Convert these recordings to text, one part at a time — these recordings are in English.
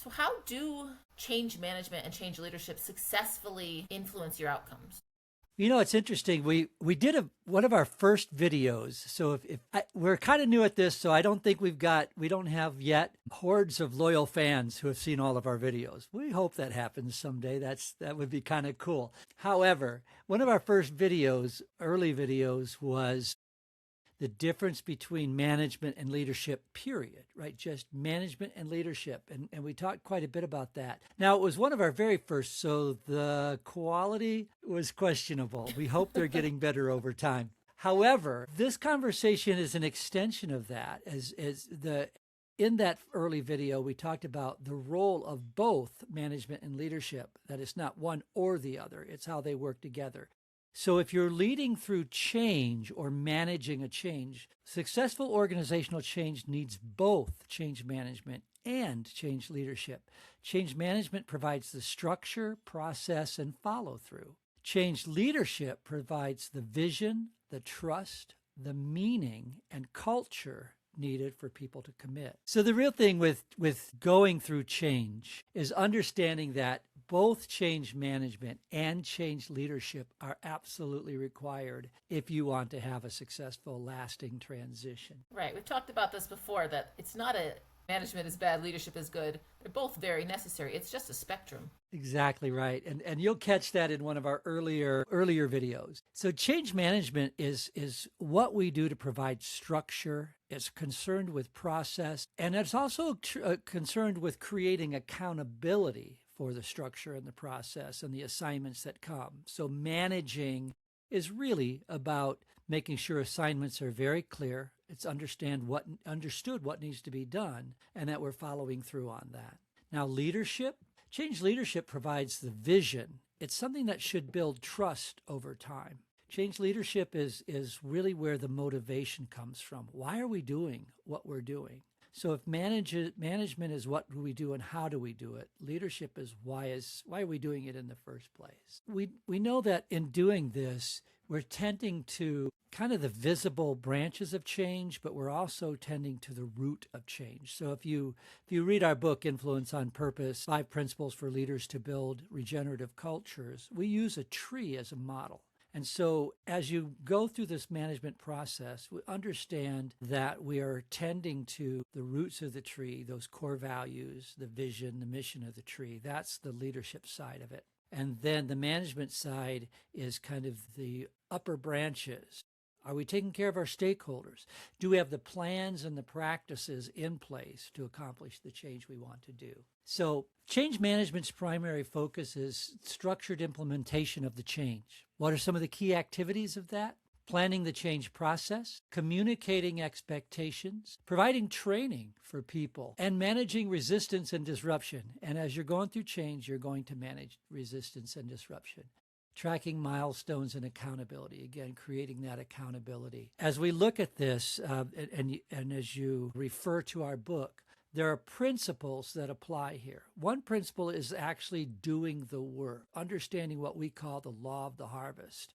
So how do change management and change leadership successfully influence your outcomes? You know, it's interesting. We did one of our first videos. So we're kind of new at this, so I don't think we don't have yet hordes of loyal fans who have seen all of our videos. We hope that happens someday. That would be kind of cool. However, one of our first videos, early videos, was the difference between management and leadership, period, right? Just management and leadership. And we talked quite a bit about that. Now, it was one of our very first, so the quality was questionable. We hope they're getting better over time. However, this conversation is an extension of that. In that early video, we talked about the role of both management and leadership, that it's not one or the other, it's how they work together. So if you're leading through change or managing a change, successful organizational change needs both change management and change leadership. Change management provides the structure, process, and follow through. Change leadership provides the vision, the trust, the meaning, and culture needed for people to commit. So the real thing with going through change is understanding that both change management and change leadership are absolutely required if you want to have a successful, lasting transition. Right. We've talked about this before, that it's not a management is bad, leadership is good. They're both very necessary. It's just a spectrum. Exactly right. And you'll catch that in one of our earlier videos. So change management is what we do to provide structure. It's concerned with process, and it's also concerned with creating accountability for the structure and the process and the assignments that come. So managing is really about making sure assignments are very clear. It's understood what needs to be done, and that we're following through on that. Now, change leadership provides the vision. It's something that should build trust over time. Change leadership is really where the motivation comes from. Why are we doing what we're doing? So if management is what do we do and how do we do it, leadership is why are we doing it in the first place? We know that in doing this, we're tending to kind of the visible branches of change, but we're also tending to the root of change. So if you read our book, Influence on Purpose, 5 Principles for Leaders to Build Regenerative Cultures, we use a tree as a model. And so as you go through this management process, we understand that we are tending to the roots of the tree, those core values, the vision, the mission of the tree. That's the leadership side of it. And then the management side is kind of the upper branches. Are we taking care of our stakeholders? Do we have the plans and the practices in place to accomplish the change we want to do? So change management's primary focus is structured implementation of the change. What are some of the key activities of that? Planning the change process, communicating expectations, providing training for people, and managing resistance and disruption. And as you're going through change, you're going to manage resistance and disruption. Tracking milestones and accountability, again, creating that accountability. As we look at this, and as you refer to our book, there are principles that apply here. One principle is actually doing the work, understanding what we call the law of the harvest.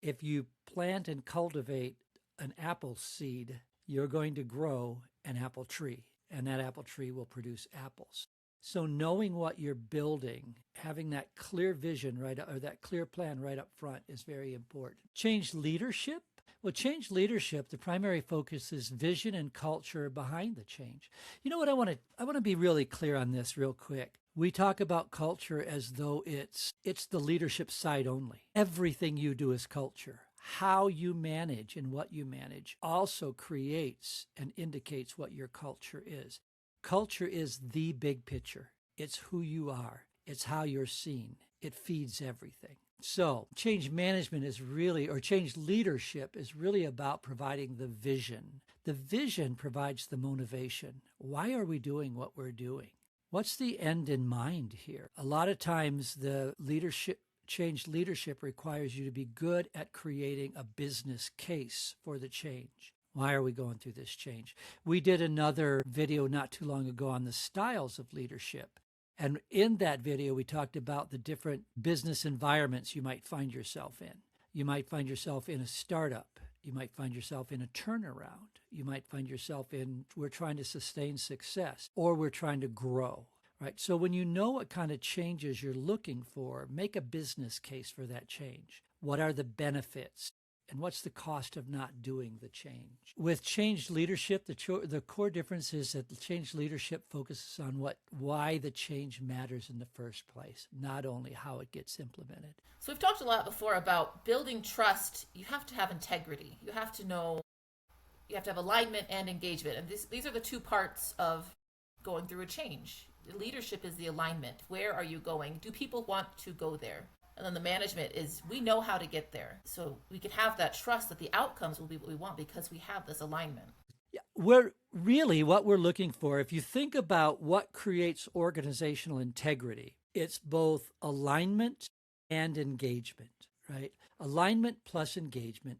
If you plant and cultivate an apple seed, you're going to grow an apple tree, and that apple tree will produce apples. So knowing what you're building, having that clear vision, right, or that clear plan right up front is very important. Change leadership. Well, change leadership, the primary focus is vision and culture behind the change. You know what, I want to be really clear on this real quick. We talk about culture as though it's the leadership side only. Everything you do is culture. How you manage and what you manage also creates and indicates what your culture is. Culture is the big picture. It's who you are. It's how you're seen. It feeds everything. So change management is really, or change leadership is really about providing the vision. The vision provides the motivation. Why are we doing what we're doing? What's the end in mind here? A lot of times the change leadership requires you to be good at creating a business case for the change. Why are we going through this change? We did another video not too long ago on the styles of leadership. And in that video, we talked about the different business environments you might find yourself in. You might find yourself in a startup. You might find yourself in a turnaround. You might find yourself in, we're trying to sustain success, or we're trying to grow. right? So when you know what kind of changes you're looking for, make a business case for that change. What are the benefits? And what's the cost of not doing the change? With changed leadership, the core difference is that the changed leadership focuses on why the change matters in the first place, not only how it gets implemented. So we've talked a lot before about building trust. You have to have integrity. You have to know, you have to have alignment and engagement. And these are the two parts of going through a change. The leadership is the alignment. Where are you going? Do people want to go there? And then the management is, we know how to get there. So we can have that trust that the outcomes will be what we want because we have this alignment. Yeah, what we're looking for, if you think about what creates organizational integrity, it's both alignment and engagement, right? Alignment plus engagement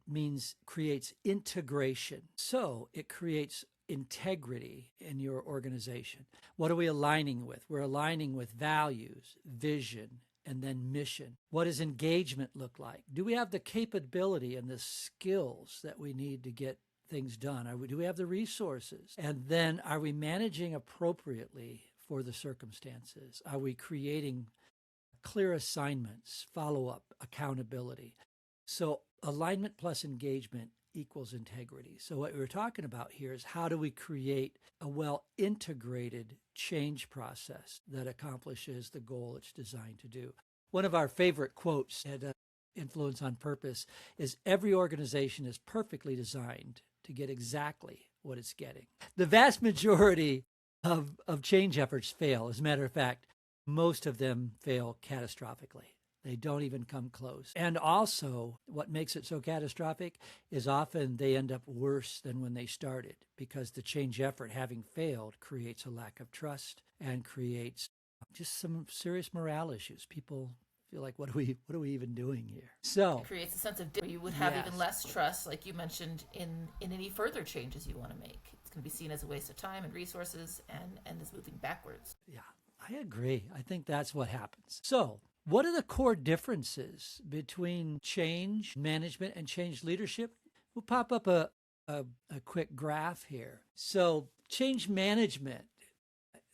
creates integration. So it creates integrity in your organization. What are we aligning with? We're aligning with values, vision, and then mission. What does engagement look like? Do we have the capability and the skills that we need to get things done? Do we have the resources? And then are we managing appropriately for the circumstances? Are we creating clear assignments, follow-up, accountability? So alignment plus engagement equals integrity. So what we're talking about here is how do we create a well-integrated change process that accomplishes the goal it's designed to do. One of our favorite quotes at Influence on Purpose is every organization is perfectly designed to get exactly what it's getting. The vast majority of change efforts fail. As a matter of fact, most of them fail catastrophically. They don't even come close. And also, what makes it so catastrophic is often they end up worse than when they started because the change effort, having failed, creates a lack of trust and creates just some serious morale issues. People feel like, what are we even doing here? So it creates a sense of you would have even less trust, like you mentioned, in any further changes you want to make. It's going to be seen as a waste of time and resources and is moving backwards. Yeah, I agree. I think that's what happens. So what are the core differences between change management and change leadership? We'll pop up a quick graph here. So change management,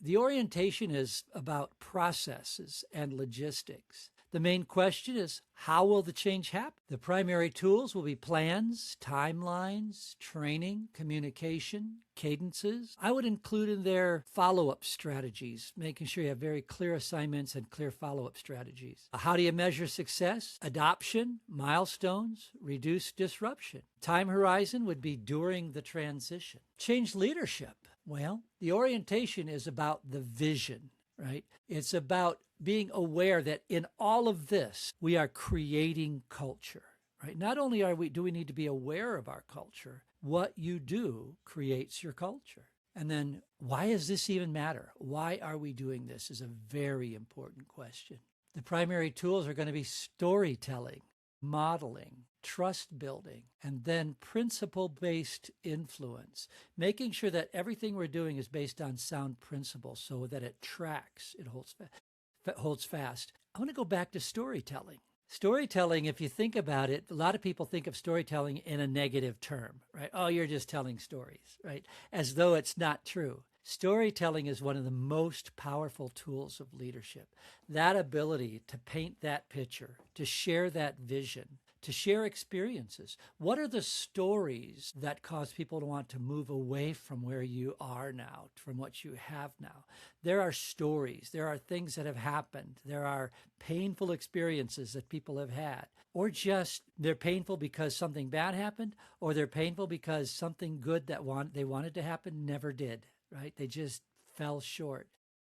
the orientation is about processes and logistics. The main question is, how will the change happen? The primary tools will be plans, timelines, training, communication, cadences. I would include in there follow-up strategies, making sure you have very clear assignments and clear follow-up strategies. How do you measure success? Adoption, milestones, reduce disruption. Time horizon would be during the transition. Change leadership. Well, the orientation is about the vision, right? It's about being aware that in all of this, we are creating culture, right? Not only do we need to be aware of our culture, what you do creates your culture. And then why does this even matter? Why are we doing this is a very important question. The primary tools are going to be storytelling, modeling, trust building, and then principle-based influence, making sure that everything we're doing is based on sound principles so that it tracks, it holds fast. I want to go back to storytelling. Storytelling, if you think about it, a lot of people think of storytelling in a negative term, right? Oh, you're just telling stories, right? As though it's not true. Storytelling is one of the most powerful tools of leadership. That ability to paint that picture, to share that vision, to share experiences. What are the stories that cause people to want to move away from where you are now, from what you have now? There are stories. There are things that have happened. There are painful experiences that people have had. Or just they're painful because something bad happened, or they're painful because something good that they wanted to happen never did, right? They just fell short.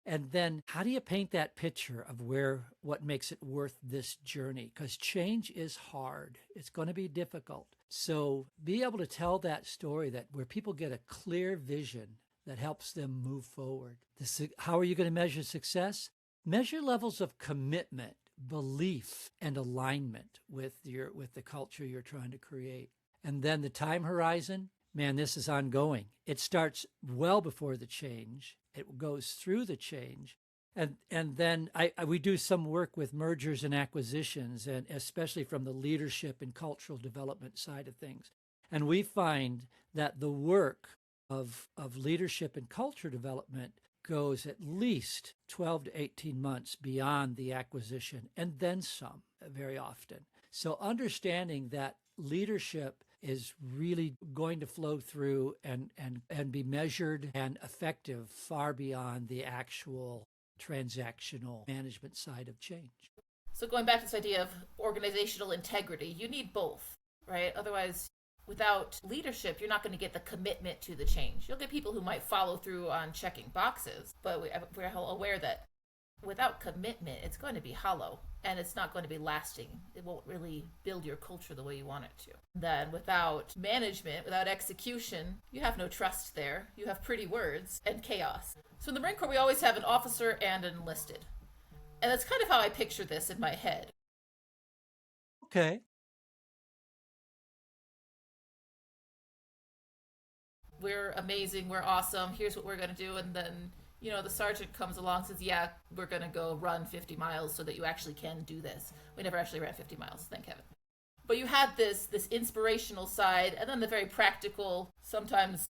And then how do you paint that picture of what makes it worth this journey? Because change is hard. It's going to be difficult. So be able to tell that story where people get a clear vision that helps them move forward. How are you going to measure success? Measure levels of commitment, belief, and alignment with the culture you're trying to create. And then the time horizon, man, this is ongoing. It starts well before the change. It goes through the change. And then we do some work with mergers and acquisitions, and especially from the leadership and cultural development side of things. And we find that the work of leadership and culture development goes at least 12 to 18 months beyond the acquisition and then some very often. So understanding that leadership is really going to flow through and be measured and effective far beyond the actual transactional management side of change. So going back to this idea of organizational integrity, you need both, right? Otherwise, without leadership, you're not going to get the commitment to the change. You'll get people who might follow through on checking boxes, but we're aware that without commitment, it's going to be hollow and it's not going to be lasting. It won't really build your culture the way you want it to. Then without management, without execution, you have no trust there. You have pretty words and chaos. So in the Marine Corps, we always have an officer and an enlisted. And that's kind of how I picture this in my head. Okay. We're amazing, we're awesome, here's what we're going to do. And then, the sergeant comes along and says, yeah, we're going to go run 50 miles so that you actually can do this. We never actually ran 50 miles, thank heaven. But you had this inspirational side, and then the very practical, sometimes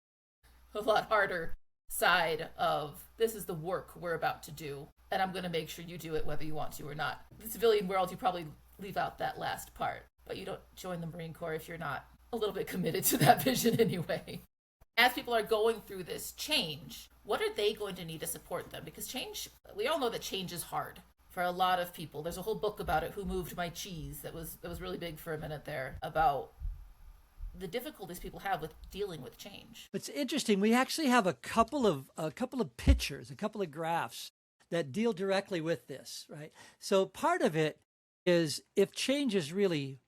a lot harder side of this is the work we're about to do, and I'm going to make sure you do it whether you want to or not. The civilian world, you probably leave out that last part, but you don't join the Marine Corps if you're not a little bit committed to that vision anyway. As people are going through this change, what are they going to need to support them? Because change, we all know that change is hard for a lot of people. There's a whole book about it, Who Moved My Cheese, that was really big for a minute there, about the difficulties people have with dealing with change. It's interesting. We actually have a couple of pictures, a couple of graphs that deal directly with this, right? So part of it is if change is really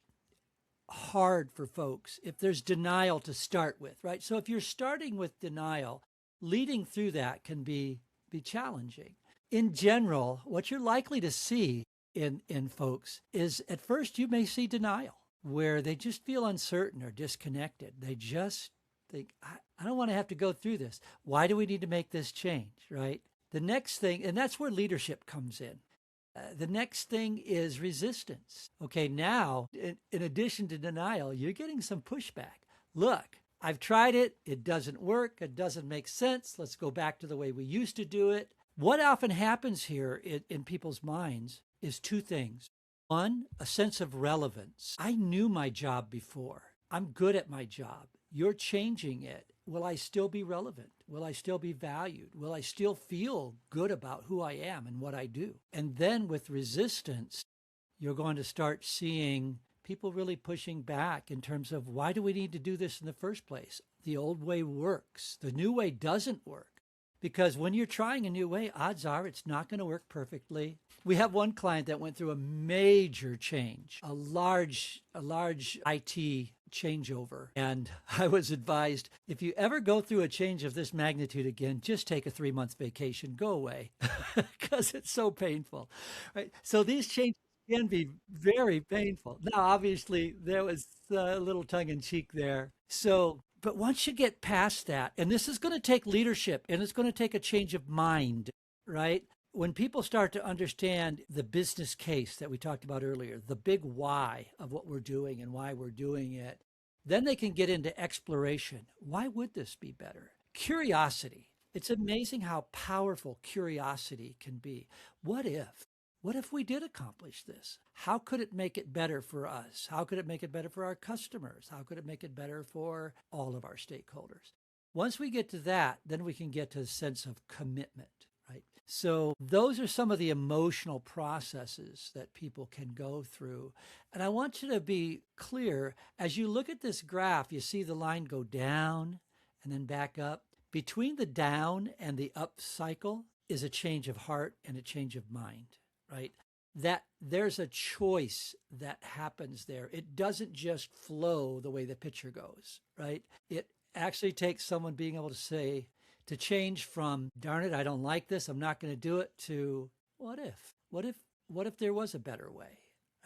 hard for folks, if there's denial to start with, right? So if you're starting with denial, leading through that can be challenging. In general, what you're likely to see in folks is at first you may see denial where they just feel uncertain or disconnected. They just think, I don't want to have to go through this. Why do we need to make this change, right? The next thing, and that's where leadership comes in. The next thing is resistance. Okay, now, in addition to denial, you're getting some pushback. Look, I've tried it. It doesn't work. It doesn't make sense. Let's go back to the way we used to do it. What often happens here in people's minds is two things. One, a sense of relevance. I knew my job before. I'm good at my job. You're changing it. Will I still be relevant? Will I still be valued? Will I still feel good about who I am and what I do? And then with resistance, you're going to start seeing people really pushing back in terms of why do we need to do this in the first place? The old way works. The new way doesn't work. Because when you're trying a new way, odds are it's not going to work perfectly. We have one client that went through a major change, a large IT changeover. And I was advised, if you ever go through a change of this magnitude again, just take a 3-month vacation, go away, because it's so painful. Right? So these changes can be very painful. Now, obviously, there was a little tongue in cheek there. But once you get past that, and this is going to take leadership and it's going to take a change of mind, right? When people start to understand the business case that we talked about earlier, the big why of what we're doing and why we're doing it, then they can get into exploration. Why would this be better? Curiosity. It's amazing how powerful curiosity can be. What if? What if we did accomplish this? How could it make it better for us? How could it make it better for our customers? How could it make it better for all of our stakeholders? Once we get to that, then we can get to a sense of commitment, right? So those are some of the emotional processes that people can go through. And I want you to be clear, as you look at this graph, you see the line go down and then back up. Between the down and the up cycle is a change of heart and a change of mind. Right? That there's a choice that happens there. It doesn't just flow the way the picture goes, right? It actually takes someone being able to say, to change from, darn it, I don't like this, I'm not going to do it, to what if? What if there was a better way?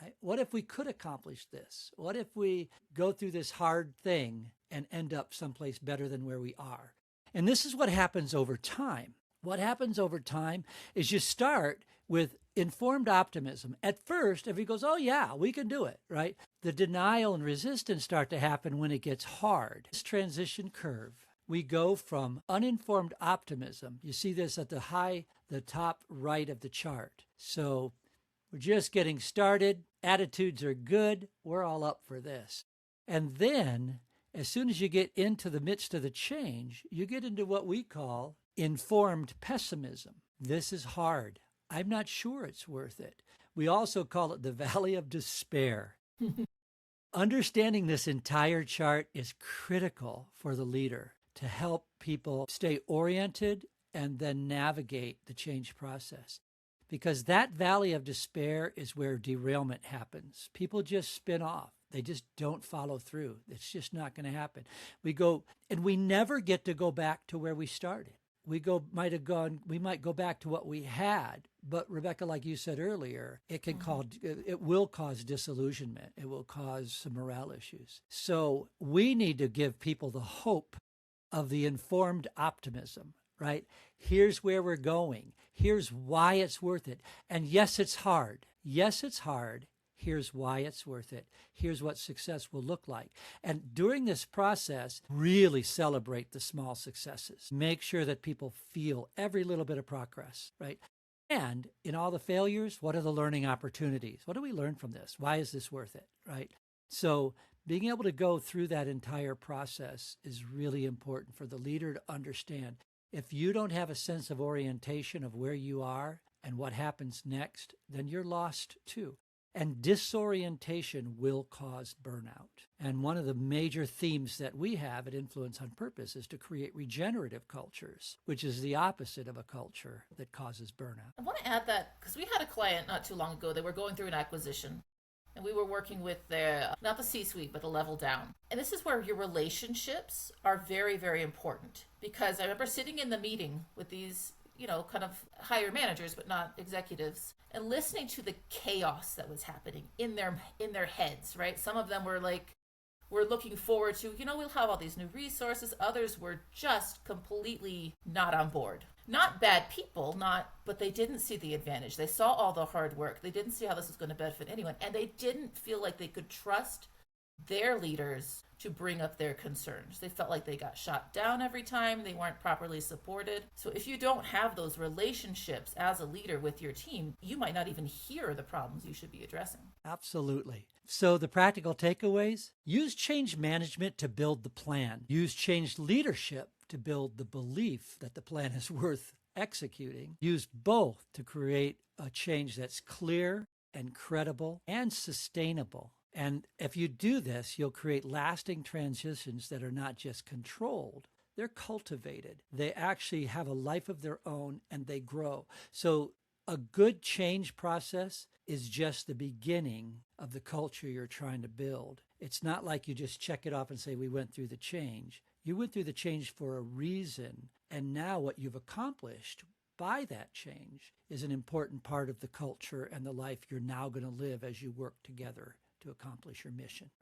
Right? What if we could accomplish this? What if we go through this hard thing and end up someplace better than where we are? And this is what happens over time. What happens over time is you start with informed optimism. At first, everybody goes, oh yeah, we can do it, right? The denial and resistance start to happen when it gets hard. This transition curve, We go from uninformed optimism. You see this at the top right of the chart. So we're just getting started. Attitudes are good. We're all up for this. And then as soon as you get into the midst of the change, you get into what we call informed pessimism. This is hard. I'm not sure it's worth it. We also call it the valley of despair. Understanding this entire chart is critical for the leader to help people stay oriented and then navigate the change process. Because that valley of despair is where derailment happens. People just spin off. They just don't follow through. It's just not going to happen. We never get to go back to where we started. We might go back to what we had, but Rebecca, like you said earlier, it will cause disillusionment. It will cause some morale issues. So we need to give people the hope of the informed optimism, right? Here's where we're going. Here's why it's worth it. And yes, it's hard. Yes, it's hard. Here's why it's worth it. Here's what success will look like. And during this process, really celebrate the small successes. Make sure that people feel every little bit of progress, right? And in all the failures, what are the learning opportunities? What do we learn from this? Why is this worth it, right? So being able to go through that entire process is really important for the leader to understand. If you don't have a sense of orientation of where you are and what happens next, then you're lost too. And disorientation will cause burnout. And one of the major themes that we have at Influence on Purpose is to create regenerative cultures, which is the opposite of a culture that causes burnout. I want to add that because we had a client not too long ago. They were going through an acquisition. And we were working with not the C-suite, but the level down. And this is where your relationships are very, very important. Because I remember sitting in the meeting with these, kind of higher managers, but not executives, and listening to the chaos that was happening in their heads, right? Some of them were like, we're looking forward to, we'll have all these new resources. Others were just completely not on board. Not bad people, but they didn't see the advantage. They saw all the hard work. They didn't see how this was going to benefit anyone. And they didn't feel like they could trust their leaders to bring up their concerns. They felt like they got shot down every time. They weren't properly supported. So if you don't have those relationships as a leader with your team, you might not even hear the problems you should be addressing. Absolutely. So the practical takeaways: use change management to build the plan. Use change leadership to build the belief that the plan is worth executing. Use both to create a change that's clear and credible and sustainable. And if you do this, you'll create lasting transitions that are not just controlled, they're cultivated. They actually have a life of their own and they grow. So a good change process is just the beginning of the culture you're trying to build. It's not like you just check it off and say, we went through the change. You went through the change for a reason. And now what you've accomplished by that change is an important part of the culture and the life you're now going to live as you work together to accomplish your mission.